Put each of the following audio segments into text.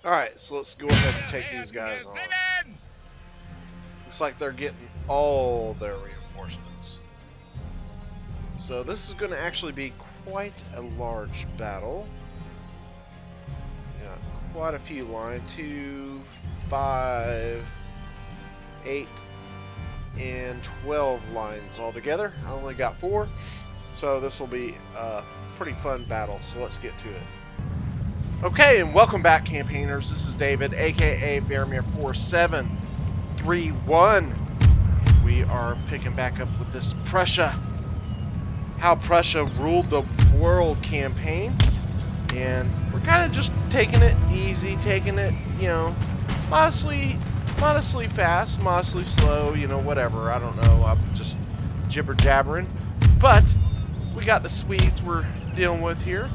Alright, so let's go ahead and take these guys on. Looks like they're getting all their reinforcements. So this is going to actually be quite a large battle. Yeah, quite a few lines. 2, 5, 8, and 12 lines altogether. I only got 4. So this will be a pretty fun battle. So let's get to it. Okay, and welcome back, campaigners. This is David, aka Faramir 4731. We are picking back up with this Prussia, how Prussia ruled the world campaign, and we're kind of just taking it easy, taking it, you know, modestly fast, modestly slow, you know, whatever. I don't know. I'm just jibber jabbering, but we got the Swedes we're dealing with here.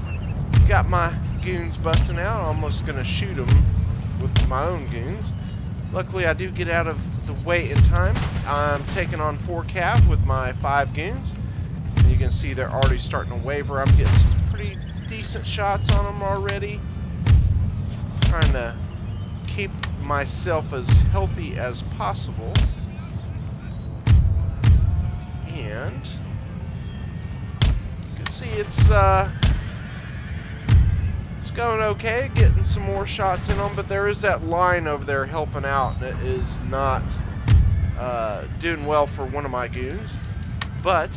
Got my goons busting out. I'm almost gonna shoot them with my own goons. Luckily, I do get out of the way in time. I'm taking on 4 cav with my 5 goons. And you can see they're already starting to waver. I'm getting some pretty decent shots on them already. Trying to keep myself as healthy as possible. And you can see it's going okay, getting some more shots in them, but there is that line over there helping out, and it is not doing well for one of my goons. But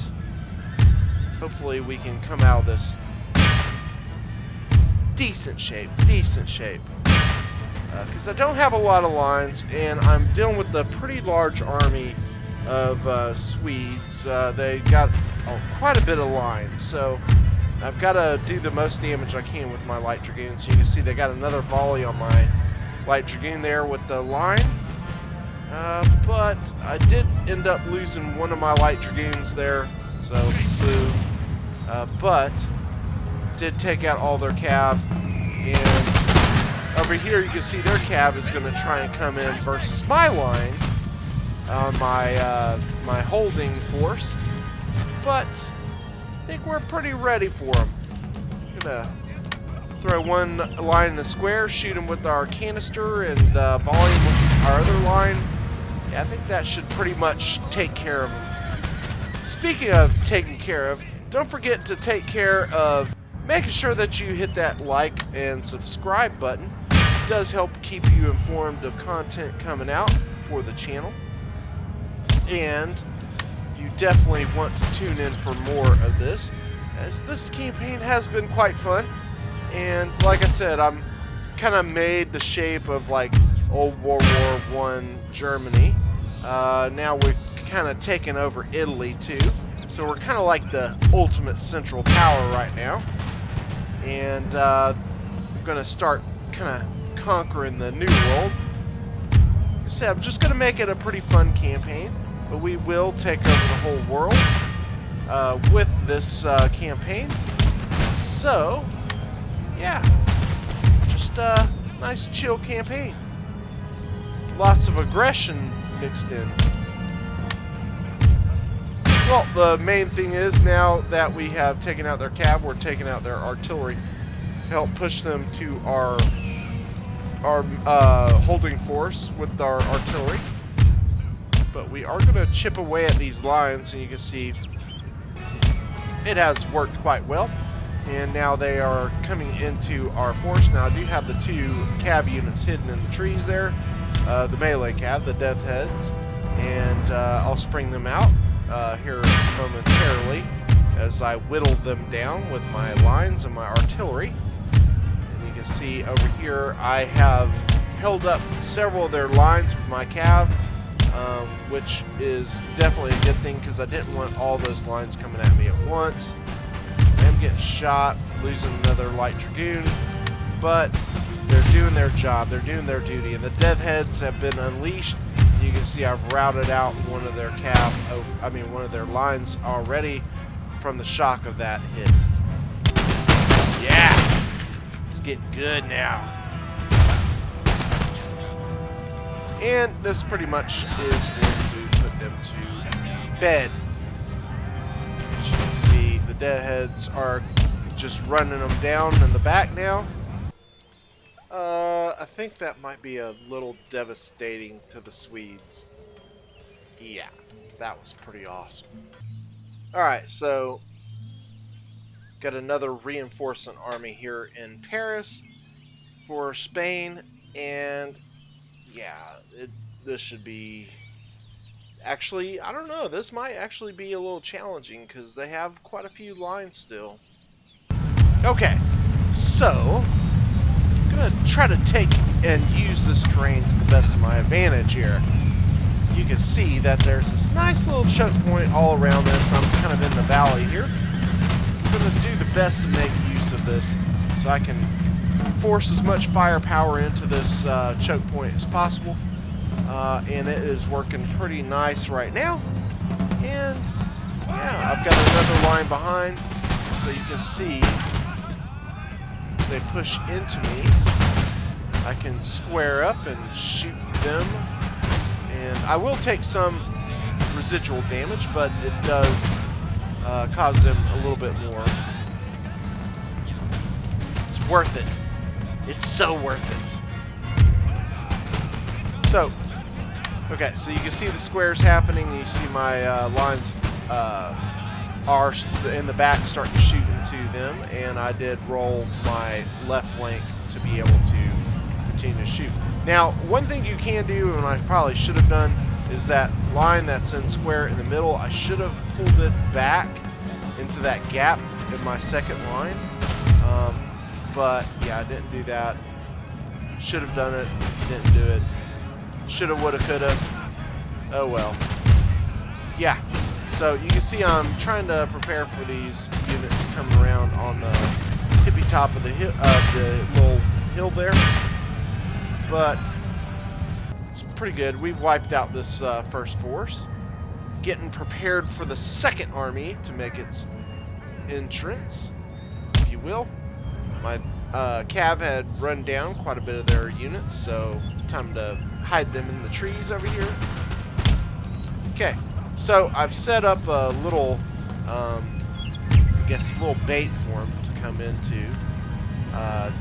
hopefully we can come out of this decent shape, because I don't have a lot of lines, and I'm dealing with a pretty large army of Swedes. They got quite a bit of lines, so I've got to do the most damage I can with my light dragoons. You can see they got another volley on my light dragoon there with the line. But I did end up losing one of my light dragoons there, so boo. But did take out all their cav, and over here you can see their cav is going to try and come in versus my line on my holding force. But I think we're pretty ready for them. Gonna throw one line in the square, shoot him with our canister, and volley him with our other line. Yeah, I think that should pretty much take care of them. Speaking of taking care of, don't forget to take care of making sure that you hit that like and subscribe button. It does help keep you informed of content coming out for the channel. And you definitely want to tune in for more of this, as this campaign has been quite fun. And like I said, I'm kind of made the shape of like old World War I Germany. Now we've kind of taken over Italy too, so we're kind of like the ultimate central power right now. And we're going to start kind of conquering the New World. Like I said, I'm just going to make it a pretty fun campaign. But we will take over the whole world with this campaign. So, yeah, just a nice chill campaign. Lots of aggression mixed in. Well, the main thing is, now that we have taken out their cav, we're taking out their artillery to help push them to our holding force with our artillery. But we are going to chip away at these lines, and you can see it has worked quite well. And now they are coming into our force. Now I do have the 2 cav units hidden in the trees there, the melee cav, the death heads, and I'll spring them out here momentarily as I whittle them down with my lines and my artillery. And you can see over here I have held up several of their lines with my cav. Which is definitely a good thing, because I didn't want all those lines coming at me at once. I'm getting shot, losing another light dragoon, but they're doing their job, they're doing their duty, and the death heads have been unleashed. You can see I've routed out one of their one of their lines already from the shock of that hit. Yeah, it's getting good now. And this pretty much is going to put them to bed. As you can see, the deadheads are just running them down in the back now. I I think that might be a little devastating to the Swedes. Yeah, that was pretty awesome. Alright, so got another reinforcement army here in Paris for Spain, and yeah, this should be... Actually, I don't know, this might actually be a little challenging because they have quite a few lines still. Okay, so I'm gonna try to take and use this terrain to the best of my advantage here. You can see that there's this nice little choke point all around this. I'm kind of in the valley here. I'm going to do the best to make use of this so I can force as much firepower into this choke point as possible. And it is working pretty nice right now. And yeah, I've got another line behind, so you can see as they push into me, I can square up and shoot them. And I will take some residual damage, but it does cause them a little bit more. It's worth it. It's so worth it. So, okay, so you can see the squares happening, and you see my lines are in the back starting to shoot into them, and I did roll my left flank to be able to continue to shoot. Now, one thing you can do, and I probably should have done, is that line that's in square in the middle, I should have pulled it back into that gap in my second line. But, yeah, I didn't do that. Should have done it. Didn't do it. Should have, would have, could have. Oh, well. Yeah. So, you can see I'm trying to prepare for these units coming around on the tippy top of the hill, the little hill there. But it's pretty good. We've wiped out this first force. Getting prepared for the second army to make its entrance, if you will. My cav had run down quite a bit of their units, so time to hide them in the trees over here. Okay, so I've set up a little, I guess, a little bait for them to come into.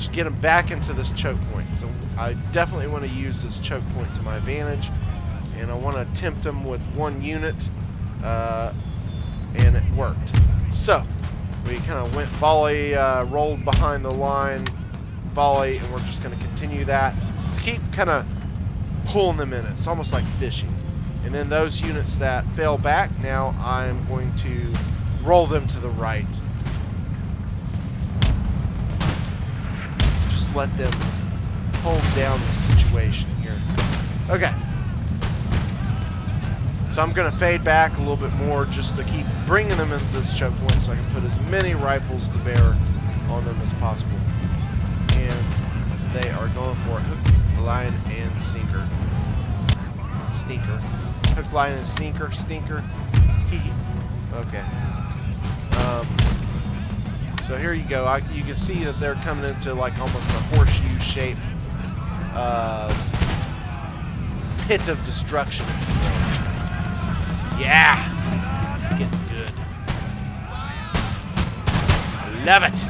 To get them back into this choke point. So I definitely want to use this choke point to my advantage, and I want to tempt them with one unit, and it worked. So we kind of went volley, rolled behind the line, volley, and we're just going to continue that to keep kind of pulling them in. It's almost like fishing. And then those units that fell back, now I'm going to roll them to the right. Let them hold down the situation here. Okay. So I'm going to fade back a little bit more just to keep bringing them into this choke point so I can put as many rifles to bear on them as possible. And they are going for hook, line, and sinker. Stinker. Hook, line, and sinker. Stinker. Okay. So here you go. You can see that they're coming into like almost a horseshoe shape pit of destruction. Yeah, it's getting good. I love it.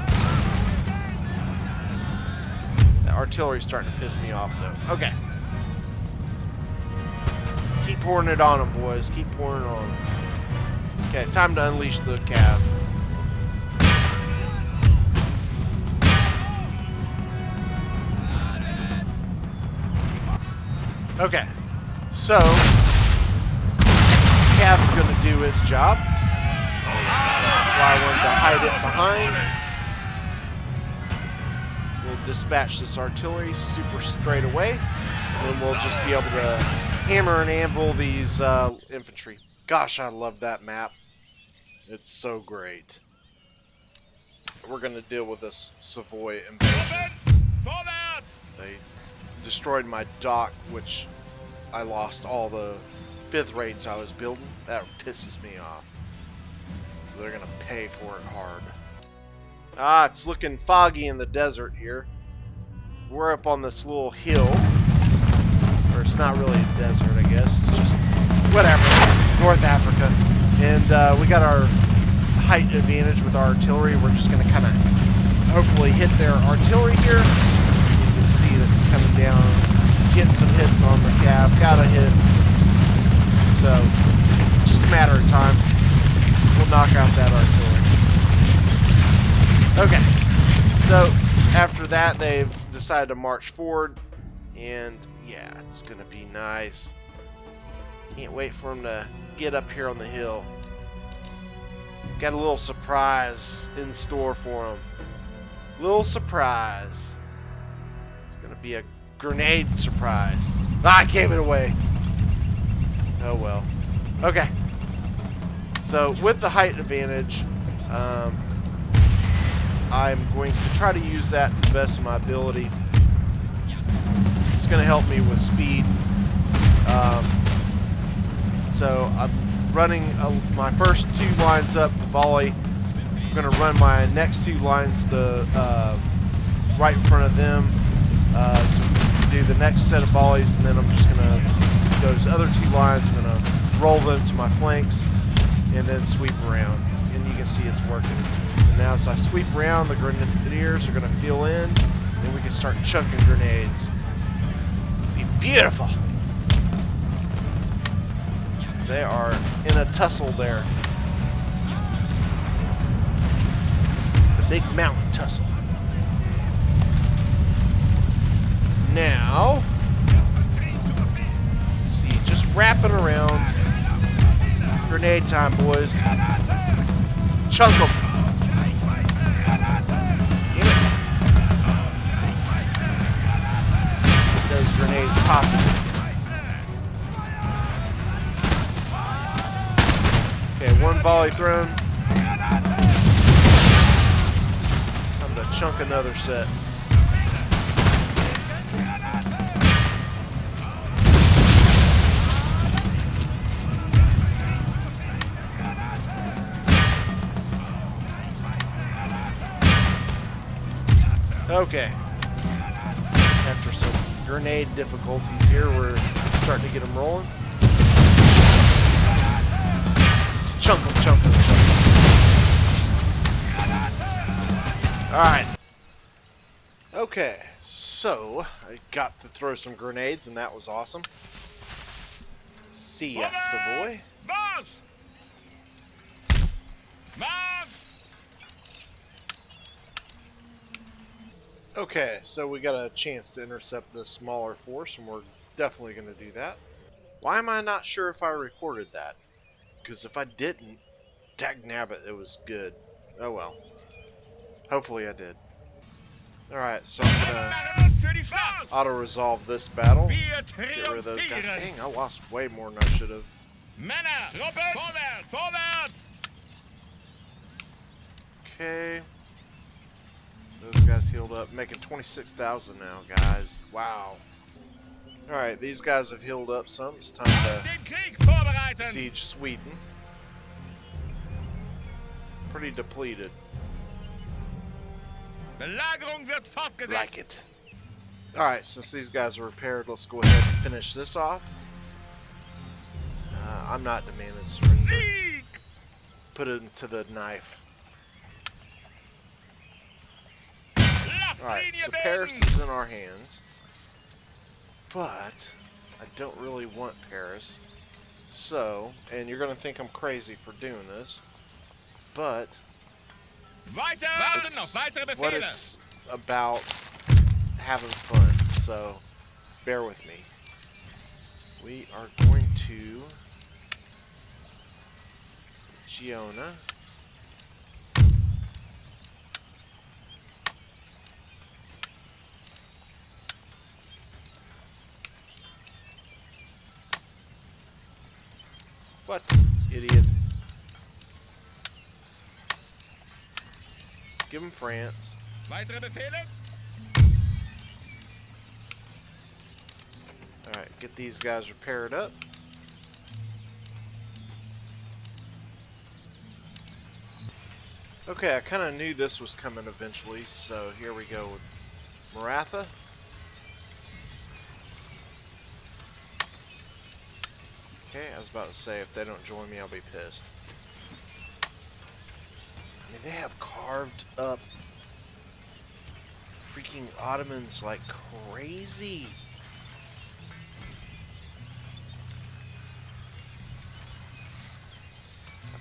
The artillery's starting to piss me off though. Okay. Keep pouring it on them, boys. Keep pouring it on them. Okay, time to unleash the cav. Okay, so Cav's going to do his job. That's why I wanted to hide it behind. We'll dispatch this artillery super straight away, and then we'll just be able to hammer and anvil these infantry. Gosh, I love that map. It's so great. We're going to deal with this Savoy invasion. They destroyed my dock, which I lost all the 5th rates I was building. That pisses me off. So they're gonna pay for it hard. Ah, it's looking foggy in the desert here. We're up on this little hill. Or it's not really a desert, I guess. It's just whatever. It's North Africa. And we got our height advantage with our artillery. We're just gonna kinda hopefully hit their artillery here. See that's coming down about a hit. So, just a matter of time. We'll knock out that artillery. Okay. So, after that, they've decided to march forward. And, yeah, it's going to be nice. Can't wait for them to get up here on the hill. Got a little surprise in store for them. Little surprise. It's going to be a grenade surprise. Ah, I gave it away. Oh well. Okay. So with the height advantage, I'm going to try to use that to the best of my ability. It's going to help me with speed. So I'm running my first 2 lines up to volley. I'm going to run my next 2 lines to right in front of them to do the next set of volleys, and then I'm just going to, those other 2 lines, I'm going to roll them to my flanks and then sweep around. And you can see it's working. And now as I sweep around, the grenadiers are going to fill in, and we can start chunking grenades. Be beautiful. They are in a tussle there. The big mountain tussle. Now, see, just wrapping around. Grenade time, boys. Chunk them. Get those grenades popping. Okay, 1 volley thrown. Time to chunk another set. Okay. After some grenade difficulties here, we're starting to get them rolling. Chunk them, chunk them, chunk them. Alright. Okay, so I got to throw some grenades, and that was awesome. See ya, Savoy. Mars! Mars! Okay, so we got a chance to intercept this smaller force, and we're definitely going to do that. Why am I not sure if I recorded that? Because if I didn't, dagnabbit, it was good. Oh well. Hopefully I did. Alright, so I'm going to auto-resolve this battle. Get rid of those guys. Dang, I lost way more than I should have. Okay. Those guys healed up. Making 26,000 now, guys. Wow. Alright, these guys have healed up some. It's time to siege Sweden. Pretty depleted. Like it. Alright, since these guys are repaired, let's go ahead and finish this off. I'm not demanding surrender. Put it into the knife. Alright, so Paris is in our hands. But I don't really want Paris. So, and you're going to think I'm crazy for doing this, but it's what it's about, having fun, so bear with me. We are going to Giona. What? Idiot. Give him France. Weitere Befehle? Alright, get these guys repaired up. Okay, I kind of knew this was coming eventually, so here we go with Maratha. Okay, I was about to say, if they don't join me, I'll be pissed. I mean, they have carved up freaking Ottomans like crazy.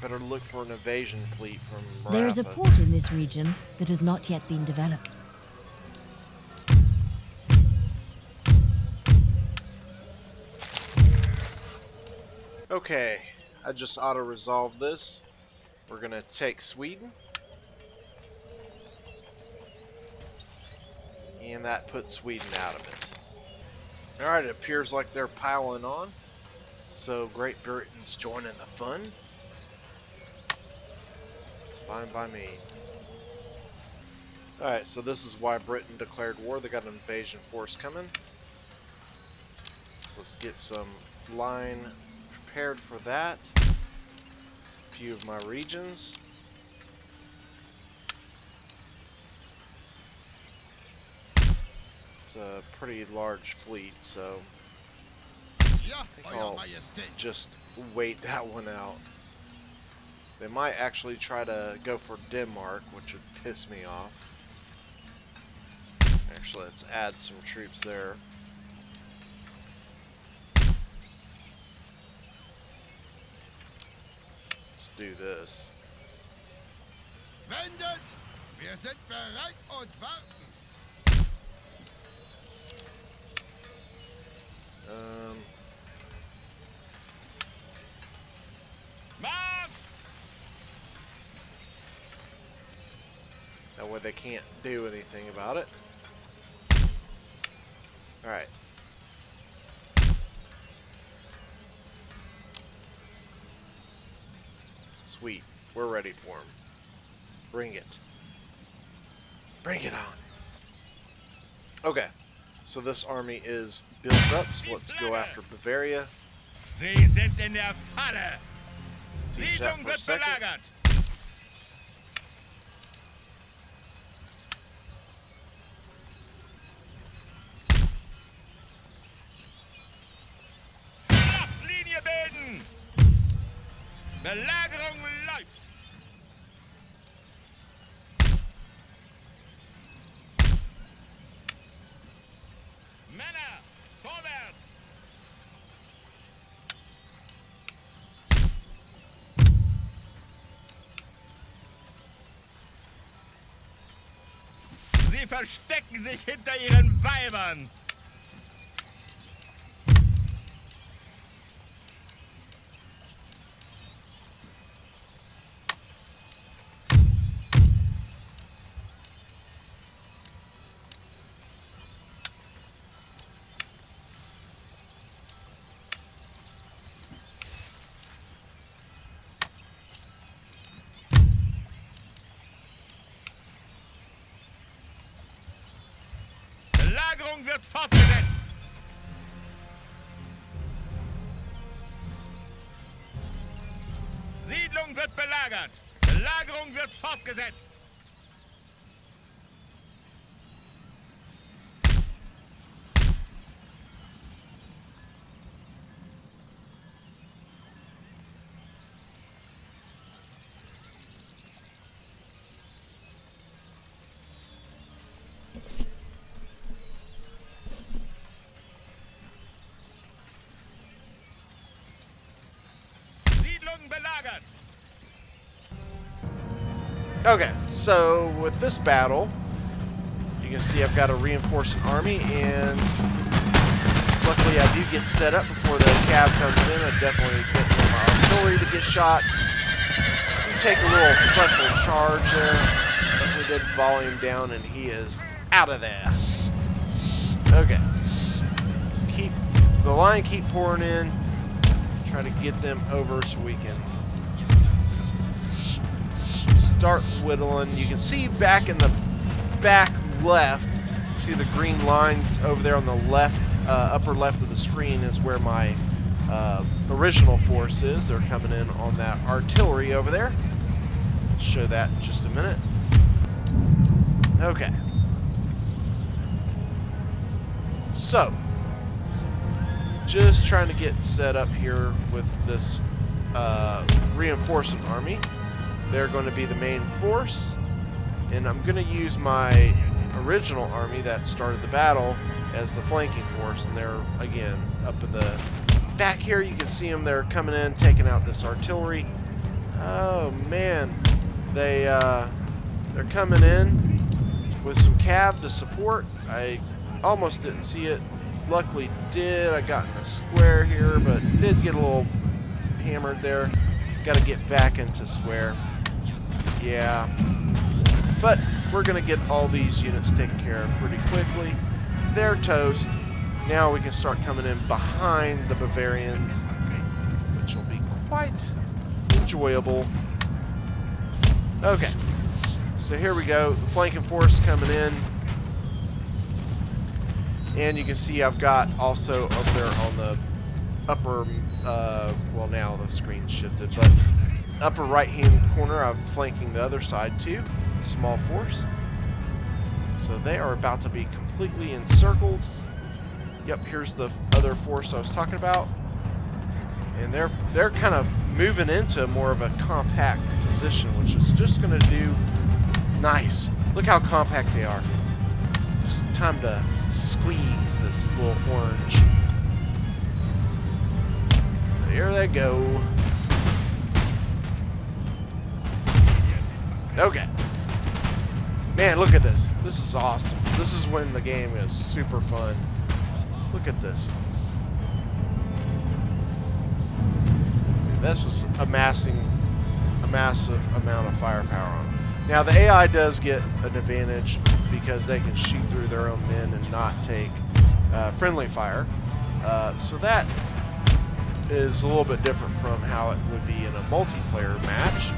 Better look for an invasion fleet from Maratha. There is a port in this region that has not yet been developed. Okay, I just auto-resolved this. We're gonna take Sweden. And that puts Sweden out of it. Alright, it appears like they're piling on. So Great Britain's joining the fun. It's fine by me. Alright, so this is why Britain declared war. They got an invasion force coming. So let's get some line prepared for that. A few of my regions. It's a pretty large fleet, so I think I'll just wait that one out. They might actually try to go for Denmark, which would piss me off. Actually, let's add some troops there. Let's do this. Wenden! Wir sind bereit und warten. Marsch! That way they can't do anything about it. Alright. Sweet. We're ready for him. Bring it. Bring it on. Okay. So this army is built up, so let's go after Bavaria. Sie sind in der Falle. Siege that Siedlung for a wird second. belagert. Linie bilden. Belagerung läuft. Männer, vorwärts. Sie verstecken sich hinter ihren Weibern. Belagerung wird fortgesetzt. Siedlung wird belagert. Belagerung wird fortgesetzt. Siedlung belagert. Okay, so with this battle, you can see I've got a reinforcing army, and luckily I do get set up before the cab comes in. I definitely get my artillery to get shot. You take a little frontal charge there, but we did volley him down, and he is out of there. Okay, so keep the line keep pouring in. Try to get them over so we can start whittling. You can see back in the back left, see the green lines over there on the left, upper left of the screen is where my original force is. They're coming in on that artillery over there. I'll show that in just a minute. Okay. So, just trying to get set up here with this reinforcing army. They're going to be the main force, and I'm going to use my original army that started the battle as the flanking force, and they're again up in the back here. You can see them. They're coming in, taking out this artillery. Oh man, they're coming in with some cav to support. I almost didn't see it. Luckily did. I got in a square here, but did get a little hammered there. Got to get back into square. Yeah. But we're going to get all these units taken care of pretty quickly. They're toast. Now we can start coming in behind the Bavarians, which will be quite enjoyable. Okay. So here we go. The flanking force coming in. And you can see I've got also up there on the upper, well now the screen shifted, but upper right hand corner I'm flanking the other side too, small force. So they are about to be completely encircled. Yep, here's the other force I was talking about. And they're kind of moving into more of a compact position, which is just going to do nice. Look how compact they are. Just time to squeeze this little orange. So here they go. Okay. Man, look at this. This is awesome. This is when the game is super fun. Look at this. This is amassing a massive amount of firepower on them. Now the AI does get an advantage because they can shoot through their own men and not take friendly fire. So that is a little bit different from how it would be in a multiplayer match.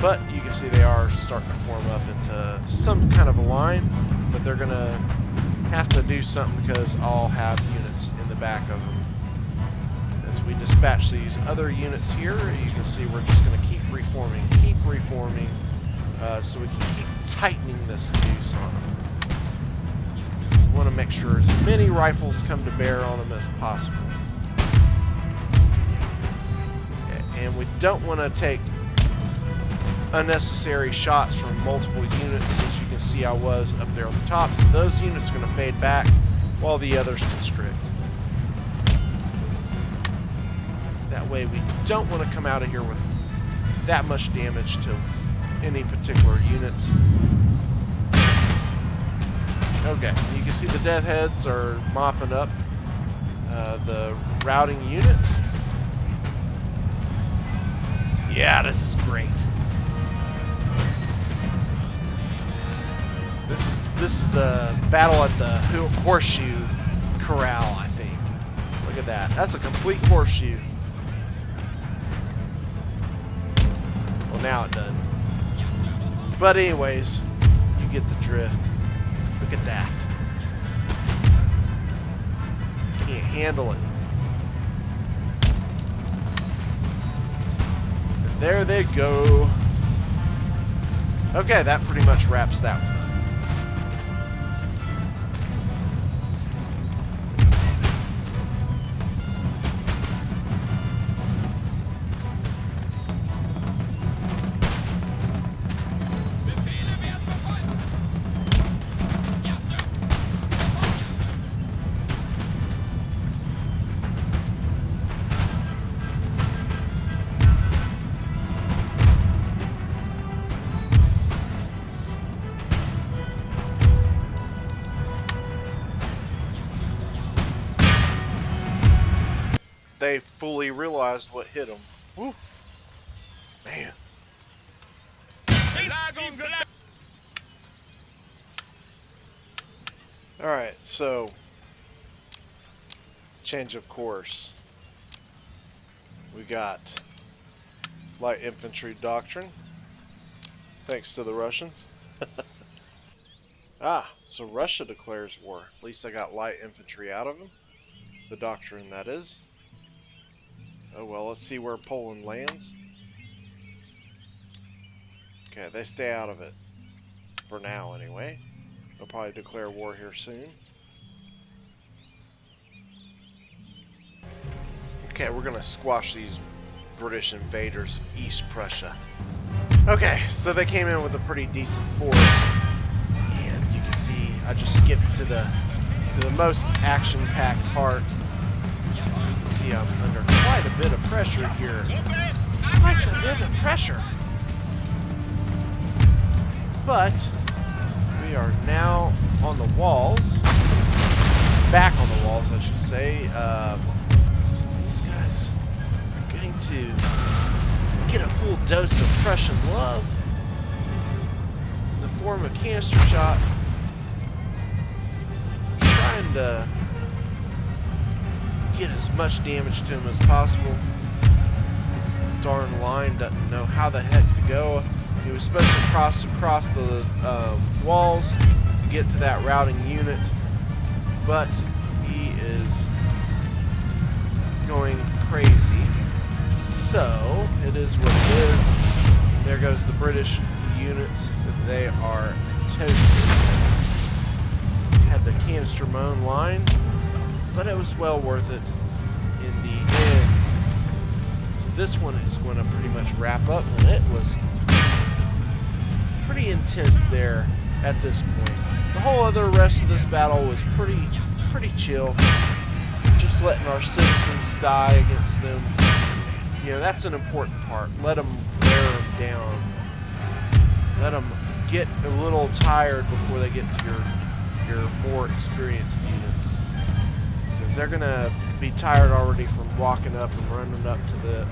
But you can see they are starting to form up into some kind of a line, but they're going to have to do something because I'll have units in the back of them. As we dispatch these other units here, you can see we're just going to keep reforming, so we can keep tightening this noose on them. We want to make sure as many rifles come to bear on them as possible. And we don't want to take unnecessary shots from multiple units. As you can see, I was up there on the top, so those units are going to fade back while the others constrict. That way we don't want to come out of here with that much damage to any particular units. Okay, you can see the deathheads are mopping up the routing units. Yeah, this is great. This is the battle at the horseshoe corral, I think. Look at that. That's a complete horseshoe. Well, now it doesn't. But anyways, you get the drift. Look at that. Can't handle it. And there they go. Okay, that pretty much wraps that one. They fully realized what hit them. Woo. Man. Alright, so change of course. We got light infantry doctrine, thanks to the Russians. So Russia declares war. At least I got light infantry out of them. The doctrine, that is. Oh well, let's see where Poland lands. Okay, they stay out of it. For now, anyway. They'll probably declare war here soon. Okay, we're gonna squash these British invaders of East Prussia. Okay, so they came in with a pretty decent force. And you can see, I just skipped to the most action-packed part. See, I'm under quite a bit of pressure here. I like to live in pressure. But we are now on the walls. Back on the walls, I should say. So these guys are going to get a full dose of Prussian love in the form of canister shot. Trying to get as much damage to him as possible. This darn line doesn't know how the heck to go. He was supposed to cross across the walls to get to that routing unit, but he is going crazy. So it is what it is. There goes the British units. They are toasted. Had the canister moan line, but it was well worth it in the end. So this one is going to pretty much wrap up, and it was pretty intense there at this point. The whole other rest of this battle was pretty chill. Just letting our citizens die against them. You know, that's an important part. Let them wear them down. Let them get a little tired before they get to your more experienced units. Because they're going to be tired already from walking up and running up to the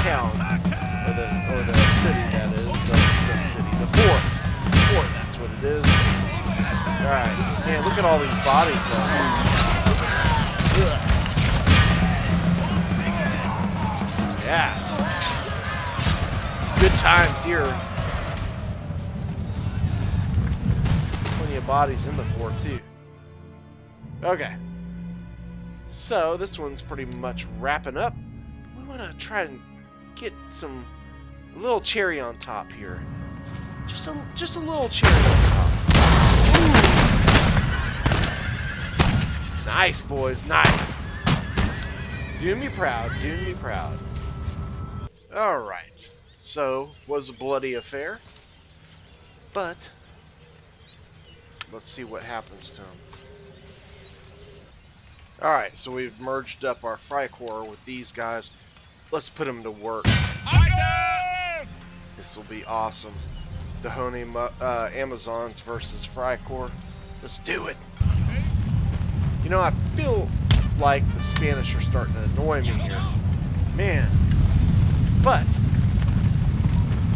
town. Or the city, that is. The city. The fort. Fort, that's what it is. Alright. Man, look at all these bodies though. Yeah. Good times here. Plenty of bodies in the fort too. Okay. So this one's pretty much wrapping up. We want to try and get a little cherry on top here. Just a little cherry on top. Ooh. Nice, boys, nice. Doing me proud, doing me proud. Alright, so, was a bloody affair, but let's see what happens to him. Alright, so we've merged up our Freikorps with these guys. Let's put them to work. This will be awesome. Dahomey Amazons versus Freikorps. Let's do it. You know, I feel like the Spanish are starting to annoy me here. Man. But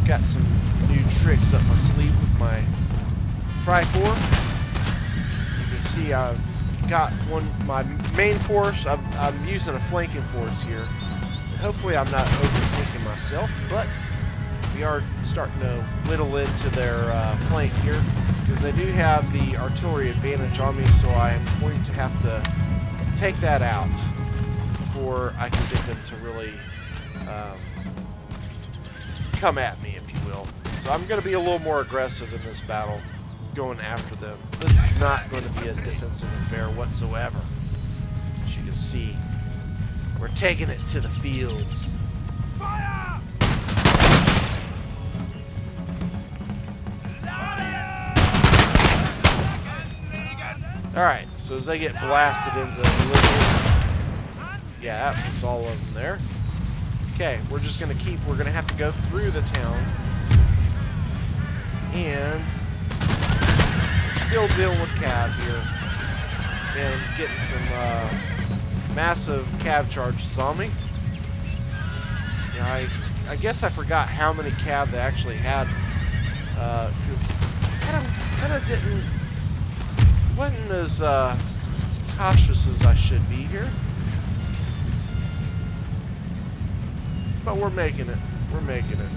got some new tricks up my sleeve with my Freikorps. You can see I've got my main force. I'm using a flanking force here. And hopefully I'm not overthinking myself, but we are starting to whittle into their flank here, because they do have the artillery advantage on me, so I am going to have to take that out before I can get them to really come at me, if you will. So I'm going to be a little more aggressive in this battle, going after them. This is not going to be a defensive affair whatsoever. As you can see, we're taking it to the fields. Fire! Alright, so as they get blasted into oblivion, yeah, that was all of them there. Okay, we're gonna have to go through the town, and we're still dealing with cav here, and getting some massive cav charges on me. Yeah, I guess I forgot how many cav they actually had, because kind of wasn't as cautious as I should be here. But we're making it. We're making it.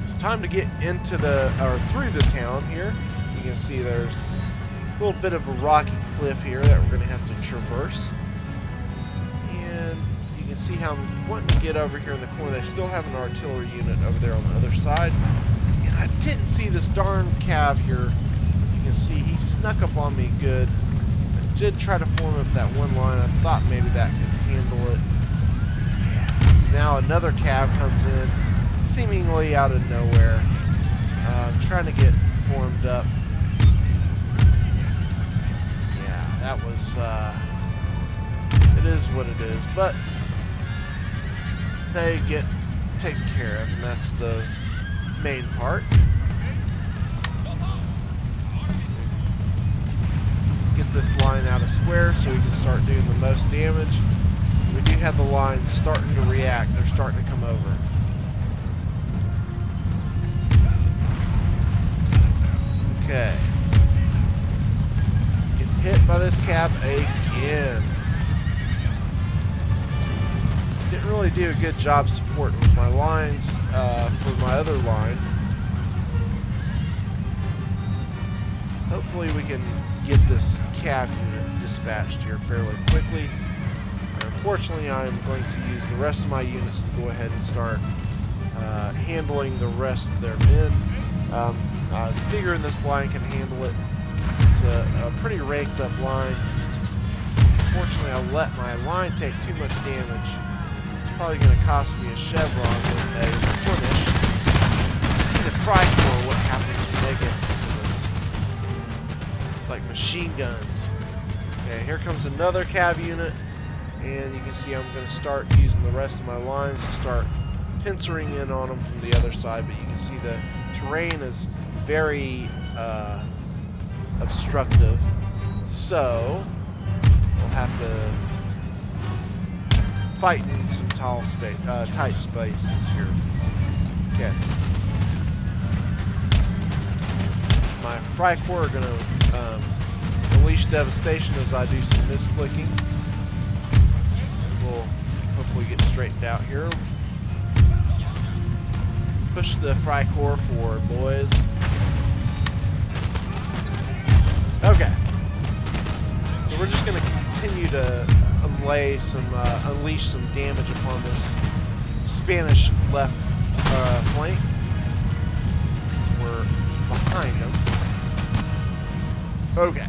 It's time to get into through the town here. You can see there's a little bit of a rocky cliff here that we're going to have to traverse. And you can see how I'm wanting to get over here in the corner. They still have an artillery unit over there on the other side. And I didn't see this darn cav here. You can see he snuck up on me good. I did try to form up that one line. I thought maybe that could handle it. Now another cav comes in, seemingly out of nowhere, trying to get formed up. Yeah, that was, it is what it is, but they get taken care of, and that's the main part. Get this line out of square so we can start doing the most damage. We do have the lines starting to react. They're starting to come over. Okay. Get hit by this cap again. Didn't really do a good job supporting with my lines for my other line. Hopefully we can get this cav unit dispatched here fairly quickly. Unfortunately, I'm going to use the rest of my units to go ahead and start handling the rest of their men. I'm figuring this line can handle it. It's a pretty ranked up line. Unfortunately, I let my line take too much damage. It's probably going to cost me a chevron with a replenish. See the Freikorps, what happens when they get into this. It's like machine guns. Okay, here comes another cav unit. And you can see I'm going to start using the rest of my lines to start pincering in on them from the other side. But you can see the terrain is very obstructive. So we'll have to fight in some tight spaces here. Okay. My Freikorps are going to unleash devastation as I do some misclicking. We'll hopefully get straightened out here. Push the Freikorps forward, boys. Okay. So we're just going to continue to unleash some damage upon this Spanish left flank. So we're behind them. Okay.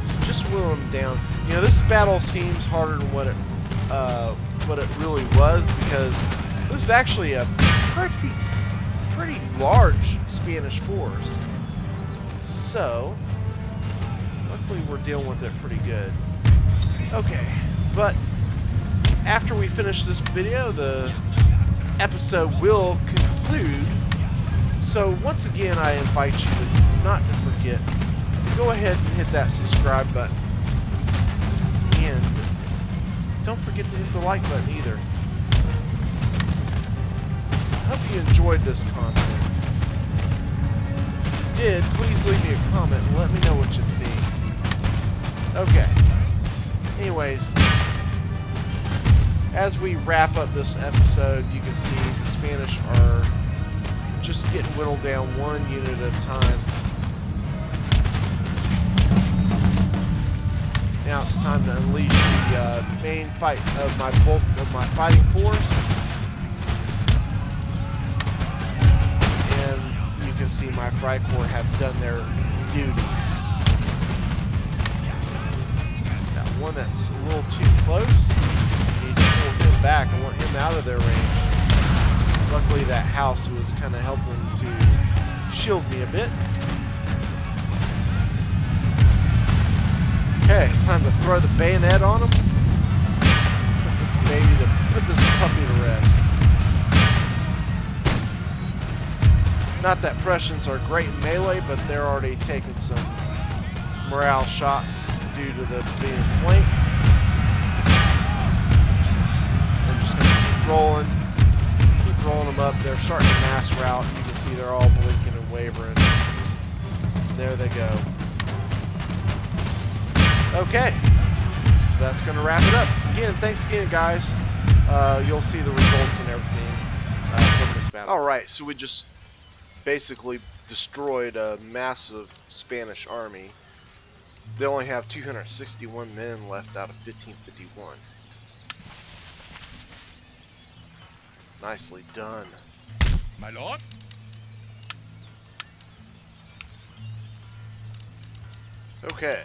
So just whittle them down. You know, this battle seems harder than what it really was, because this is actually a pretty large Spanish force. So luckily we're dealing with it pretty good. Okay, but after we finish this video, the episode will conclude. So once again, I invite you to not to forget to go ahead and hit that subscribe button. And don't forget to hit the like button either. I hope you enjoyed this content. If you did, please leave me a comment and let me know what you think. Okay. Anyways, as we wrap up this episode, you can see the Spanish are just getting whittled down one unit at a time. Now it's time to unleash the main fight of my bulk of my fighting force. And you can see my Freikorps have done their duty. Got one that's a little too close. I need to pull him back. I want him out of their range. Luckily that house was kind of helping to shield me a bit. Okay, it's time to throw the bayonet on him. Put this puppy to rest. Not that Prussians are great in melee, but they're already taking some morale shot due to the being flanked. I'm just going to keep rolling them up. They're starting to mass route. You can see they're all blinking and wavering. There they go. Okay, so that's going to wrap it up. Again, thanks again, guys. You'll see the results and everything from this battle. Alright, so we just basically destroyed a massive Spanish army. They only have 261 men left out of 1551. Nicely done. My lord? Okay.